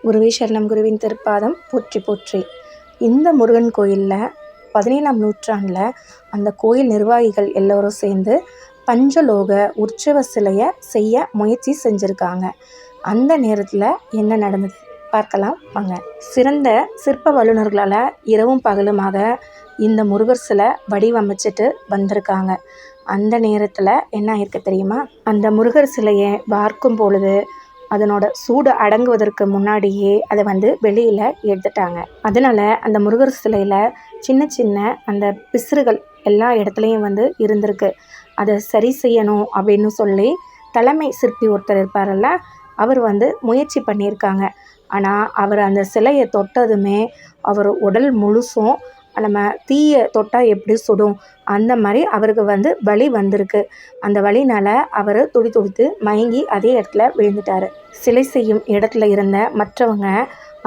குருவே சரணம். குருவின் திருப்பாதம் போற்றி போற்றி. இந்த முருகன் கோயிலில் 17ஆம் நூற்றாண்டில் அந்த கோயில் நிர்வாகிகள் எல்லோரும் சேர்ந்து பஞ்சலோக உற்சவ சிலையை செய்ய முயற்சி செஞ்சுருக்காங்க. அந்த நேரத்தில் என்ன நடந்தது பார்க்கலாம் வாங்க. சிறந்த சிற்ப வல்லுநர்களால் இரவும் பகலுமாக இந்த முருகர் சிலை வடிவமைச்சிட்டு வந்திருக்காங்க. அந்த நேரத்தில் என்ன ஆயிருக்கு தெரியுமா? அந்த முருகர் சிலையை பார்க்கும் பொழுது அதனோட சூடு அடங்குவதற்கு முன்னாடியே அதை வெளியில் எடுத்துட்டாங்க. அதனால் அந்த முருகர் சிலையில் சின்ன சின்ன அந்த பிசுறுகள் எல்லா இடத்துலையும் இருந்திருக்கு. அதை சரி செய்யணும் அப்படின்னு சொல்லி தலைமை சிற்பி ஒருத்தர் இருப்பார்ல, அவர் முயற்சி பண்ணியிருக்காங்க. ஆனால் அவர் அந்த சிலையை தொட்டதுமே அவர் உடல் முழுசும் நம்ம தீயை தொட்டால் எப்படி சுடும் அந்த மாதிரி அவருக்கு வலி வந்திருக்கு. அந்த வலினால் அவர் துடித்து மயங்கி அதே இடத்துல விழுந்துட்டார். சிலை செய்யும் இடத்துல இருந்த மற்றவங்க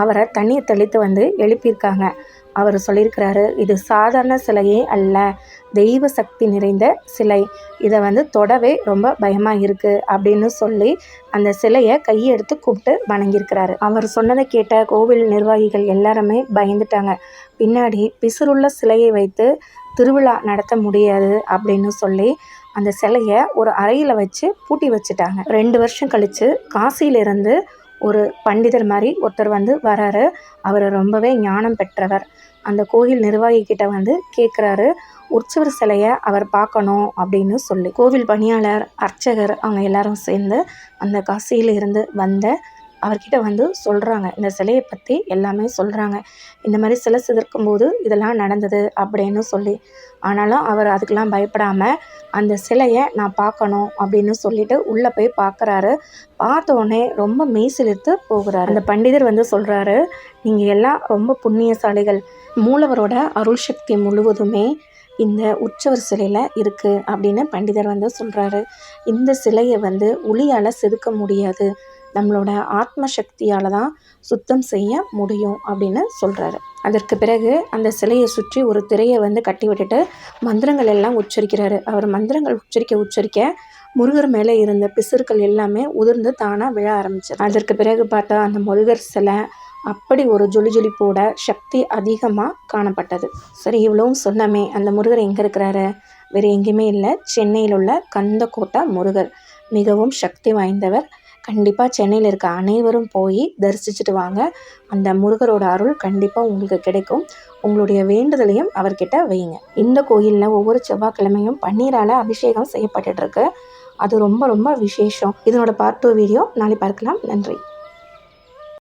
அவரை தண்ணியை தெளித்து எழுப்பியிருக்காங்க. அவர் சொல்லியிருக்கிறாரு, இது சாதாரண சிலையே அல்ல, தெய்வ சக்தி நிறைந்த சிலை, இதை தொடவே ரொம்ப பயமாக இருக்குது அப்படின்னு சொல்லி அந்த சிலையை கையெடுத்து கூப்பிட்டு வணங்கியிருக்கிறாரு. அவர் சொன்னதை கேட்ட கோவில் நிர்வாகிகள் எல்லாருமே பயந்துட்டாங்க. பின்னாடி பிசுறுள்ள சிலையை வைத்து திருவிழா நடத்த முடியாது அப்படின்னு சொல்லி அந்த சிலையை ஒரு அறையில் வச்சு பூட்டி வச்சுட்டாங்க. 2 வருஷம் கழித்து காசியிலிருந்து ஒரு பண்டிதர் மாதிரி ஒருத்தர் வராரு. அவர் ரொம்பவே ஞானம் பெற்றவர். அந்த கோயில் நிர்வாகிக்கிட்ட கேட்குறாரு, உற்சவர் சிலையை அவர் பார்க்கணும் அப்படின்னு சொல்லி. கோவில் பணியாளர், அர்ச்சகர் அவங்க எல்லாரும் சேர்ந்து அந்த காசியிலிருந்து அவர்கிட்ட சொல்கிறாங்க. இந்த சிலையை பற்றி எல்லாமே சொல்கிறாங்க. இந்த மாதிரி சிலை சிதற்கும்போது இதெல்லாம் நடந்தது அப்படின்னு சொல்லி. ஆனாலும் அவர் அதுக்கெல்லாம் பயப்படாமல் அந்த சிலையை நான் பார்க்கணும் அப்படின்னு சொல்லிட்டு உள்ளே போய் பார்க்குறாரு. பார்த்தோடனே ரொம்ப மெய்சிலிர்த்து போகிறாரு. அந்த பண்டிதர் சொல்கிறாரு, நீங்கள் எல்லாம் ரொம்ப புண்ணியசாலிகள், மூலவரோட அருள் சக்தி முழுவதுமே இந்த உற்சவர் சிலையில் இருக்குது அப்படின்னு பண்டிதர் சொல்கிறாரு. இந்த சிலையை ஒளியால் செதுக்க முடியாது, நம்மளோட ஆத்ம சக்தியால் தான் சுத்தம் செய்ய முடியும் அப்படின்னு சொல்கிறாரு. அதற்கு பிறகு அந்த சிலையை சுற்றி ஒரு திரையை கட்டி விட்டுட்டு மந்திரங்கள் எல்லாம் உச்சரிக்கிறாரு. அவர் மந்திரங்கள் உச்சரிக்க முருகர் மேலே இருந்த பிசுறுக்கள் எல்லாமே உதிர்ந்து தானாக விழ ஆரம்பிச்சது. அதற்கு பிறகு பார்த்தா அந்த முருகர் சிலை அப்படி ஒரு ஜொலிஜொலிப்போட சக்தி அதிகமாக காணப்பட்டது. சரி, இவ்வளவும் சொன்னமே, அந்த முருகர் எங்கே இருக்கிறாரு? வேறு எங்கேயுமே இல்லை, சென்னையில் உள்ள கந்தக்கோட்டை முருகர் மிகவும் சக்தி வாய்ந்தவர். கண்டிப்பாக சென்னையில் இருக்க அனைவரும் போய் தரிசிச்சுட்டு வாங்க. அந்த முருகரோட அருள் கண்டிப்பாக உங்களுக்கு கிடைக்கும். உங்களுடைய வேண்டுதலையும் அவர்கிட்ட வைங்க. இந்த கோயிலில் ஒவ்வொரு செவ்வாய்க்கிழமையும் பன்னீரால் அபிஷேகம் செய்யப்பட்டுருக்கு. அது ரொம்ப ரொம்ப விசேஷம். இதனோட பார்ட் 2 வீடியோ நாளை பார்க்கலாம். நன்றி.